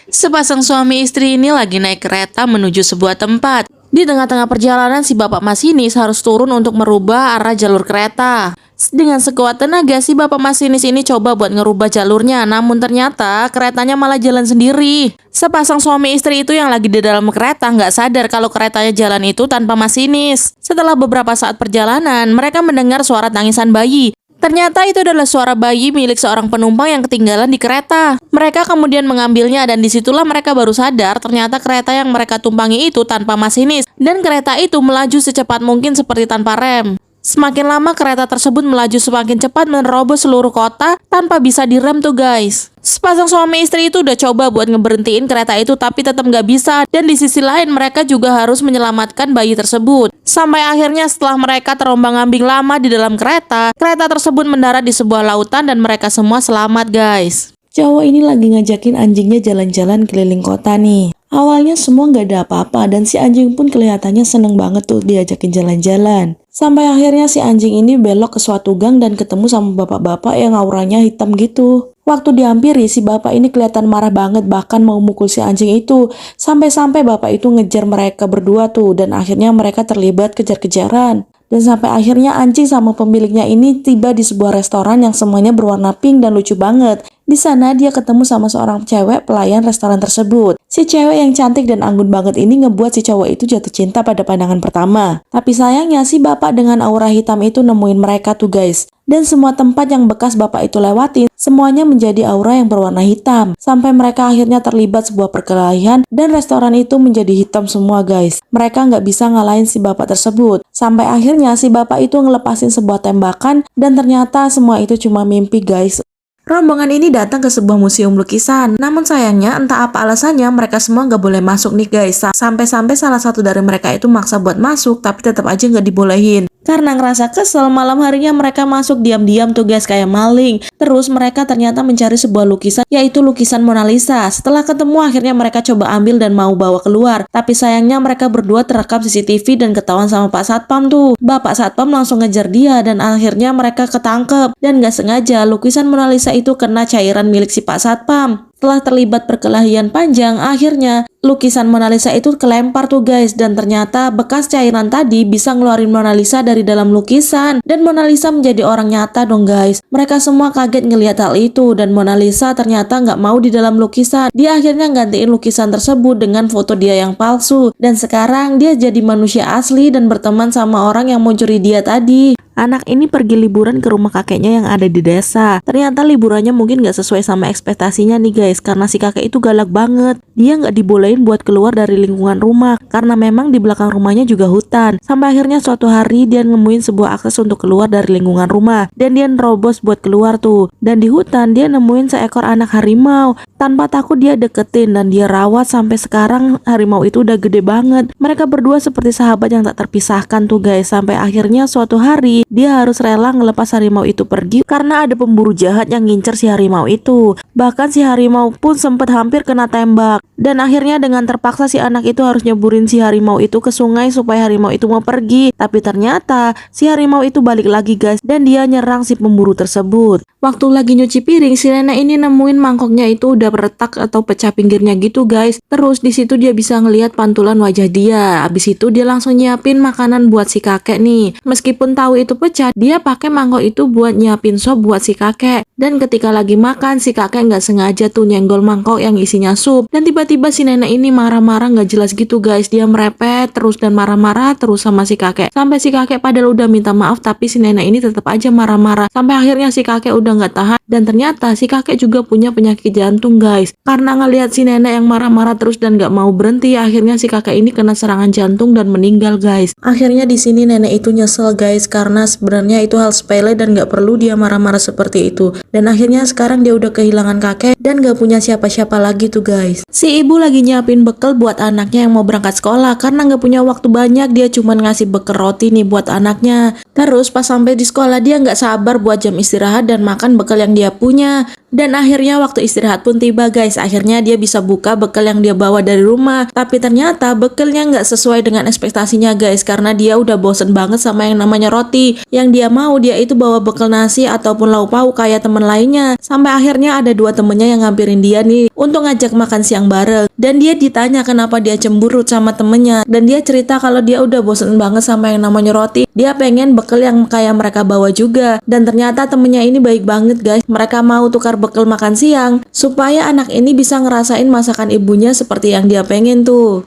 Sepasang suami istri ini lagi naik kereta menuju sebuah tempat. Di tengah-tengah perjalanan, si bapak masinis harus turun untuk merubah arah jalur kereta. Dengan sekuat tenaga, si bapak masinis ini coba buat ngerubah jalurnya, namun ternyata keretanya malah jalan sendiri. Sepasang suami istri itu yang lagi di dalam kereta nggak sadar kalau keretanya jalan itu tanpa masinis. Setelah beberapa saat perjalanan, mereka mendengar suara tangisan bayi. Ternyata itu adalah suara bayi milik seorang penumpang yang ketinggalan di kereta. Mereka kemudian mengambilnya dan disitulah mereka baru sadar ternyata kereta yang mereka tumpangi itu tanpa masinis. Dan kereta itu melaju secepat mungkin seperti tanpa rem. Semakin lama kereta tersebut melaju semakin cepat menerobos seluruh kota tanpa bisa direm tuh guys. Sepasang suami istri itu udah coba buat ngeberhentiin kereta itu tapi tetap nggak bisa. Dan di sisi lain mereka juga harus menyelamatkan bayi tersebut. Sampai akhirnya setelah mereka terombang-ambing lama di dalam kereta, kereta tersebut mendarat di sebuah lautan dan mereka semua selamat guys. Cowok ini lagi ngajakin anjingnya jalan-jalan keliling kota nih. Awalnya semua nggak ada apa-apa dan si anjing pun kelihatannya seneng banget tuh diajakin jalan-jalan. Sampai akhirnya si anjing ini belok ke suatu gang dan ketemu sama bapak-bapak yang auranya hitam gitu. Waktu dihampiri, si bapak ini kelihatan marah banget bahkan mau mukul si anjing itu. Sampai-sampai bapak itu ngejar mereka berdua tuh dan akhirnya mereka terlibat kejar-kejaran. Dan sampai akhirnya anjing sama pemiliknya ini tiba di sebuah restoran yang semuanya berwarna pink dan lucu banget. Di sana dia ketemu sama seorang cewek pelayan restoran tersebut. Si cewek yang cantik dan anggun banget ini ngebuat si cowok itu jatuh cinta pada pandangan pertama. Tapi sayangnya si bapak dengan aura hitam itu nemuin mereka tuh guys. Dan semua tempat yang bekas bapak itu lewatin, semuanya menjadi aura yang berwarna hitam. Sampai mereka akhirnya terlibat sebuah perkelahian dan restoran itu menjadi hitam semua guys. Mereka nggak bisa ngalahin si bapak tersebut. Sampai akhirnya si bapak itu ngelepasin sebuah tembakan dan ternyata semua itu cuma mimpi guys. Rombongan ini datang ke sebuah museum lukisan. Namun sayangnya entah apa alasannya mereka semua nggak boleh masuk nih guys. Sampai-sampai salah satu dari mereka itu maksa buat masuk tapi tetap aja nggak dibolehin. Karena ngerasa kesel, malam harinya mereka masuk diam-diam tuh guys kayak maling. Terus mereka ternyata mencari sebuah lukisan, yaitu lukisan Mona Lisa. Setelah ketemu akhirnya mereka coba ambil dan mau bawa keluar. Tapi sayangnya mereka berdua terekam CCTV dan ketahuan sama Pak Satpam tuh. Bapak Satpam langsung ngejar dia dan akhirnya mereka ketangkep. Dan gak sengaja lukisan Mona Lisa itu kena cairan milik si Pak Satpam. Setelah terlibat perkelahian panjang, akhirnya lukisan Mona Lisa itu kelempar tuh guys. Dan ternyata bekas cairan tadi bisa ngeluarin Mona Lisa dari dalam lukisan. Dan Mona Lisa menjadi orang nyata dong guys. Mereka semua kaget ngelihat hal itu. Dan Mona Lisa ternyata nggak mau di dalam lukisan. Dia akhirnya gantiin lukisan tersebut dengan foto dia yang palsu. Dan sekarang dia jadi manusia asli dan berteman sama orang yang mau curi dia tadi. Anak ini pergi liburan ke rumah kakeknya yang ada di desa. Ternyata liburannya mungkin gak sesuai sama ekspektasinya nih guys. Karena si kakek itu galak banget. Dia gak dibolehin buat keluar dari lingkungan rumah. Karena memang di belakang rumahnya juga hutan. Sampai akhirnya suatu hari dia nemuin sebuah akses untuk keluar dari lingkungan rumah. Dan dia nerobos buat keluar tuh. Dan di hutan dia nemuin seekor anak harimau. Tanpa takut dia deketin dan dia rawat sampai sekarang harimau itu udah gede banget. Mereka berdua seperti sahabat yang tak terpisahkan tuh guys. Sampai akhirnya suatu hari dia harus rela ngelepas harimau itu pergi karena ada pemburu jahat yang ngincer si harimau itu. Bahkan si harimau pun sempat hampir kena tembak. Dan akhirnya dengan terpaksa si anak itu harus nyeburin si harimau itu ke sungai supaya harimau itu mau pergi. Tapi ternyata si harimau itu balik lagi guys dan dia nyerang si pemburu tersebut. Waktu lagi nyuci piring, si nenek ini nemuin mangkoknya itu udah retak atau pecah pinggirnya gitu guys. Terus di situ dia bisa ngelihat pantulan wajah dia. Abis itu dia langsung nyiapin makanan buat si kakek nih. Meskipun tahu itu pecah, dia pakai mangkok itu buat nyiapin sop buat si kakek. Dan ketika lagi makan, si kakek nggak sengaja tuh nyenggol mangkok yang isinya sup. Dan tiba-tiba si nenek ini marah-marah nggak jelas gitu guys. Dia merepet terus dan marah-marah terus sama si kakek. Sampai si kakek padahal udah minta maaf tapi si nenek ini tetap aja marah-marah. Sampai akhirnya si kakek udah nggak tahan. Dan ternyata si kakek juga punya penyakit jantung guys. Karena ngelihat si nenek yang marah-marah terus dan nggak mau berhenti, akhirnya si kakek ini kena serangan jantung dan meninggal guys. Akhirnya di sini nenek itu nyesel guys karena sebenarnya itu hal sepele dan gak perlu dia marah-marah seperti itu. Dan akhirnya sekarang dia udah kehilangan kakek dan gak punya siapa-siapa lagi tuh guys. Si ibu lagi nyiapin bekal buat anaknya yang mau berangkat sekolah. Karena gak punya waktu banyak, dia cuman ngasih bekal roti nih buat anaknya. Terus pas sampai di sekolah dia gak sabar buat jam istirahat dan makan bekal yang dia punya. Dan akhirnya waktu istirahat pun tiba guys. Akhirnya dia bisa buka bekal yang dia bawa dari rumah. Tapi ternyata bekalnya nggak sesuai dengan ekspektasinya guys. Karena dia udah bosen banget sama yang namanya roti. roti. Yang dia mau dia itu bawa bekal nasi ataupun lauk pauk kayak temen lainnya. Sampai akhirnya ada dua temennya yang ngampirin dia nih untuk ngajak makan siang bareng. Dan dia ditanya kenapa dia cemberut sama temennya. Dan dia cerita kalau dia udah bosen banget sama yang namanya roti. Dia pengen bekal yang kayak mereka bawa juga. Dan ternyata temennya ini baik banget guys. Mereka mau tukar bekal makan siang supaya anak ini bisa ngerasain masakan ibunya seperti yang dia pengen tuh.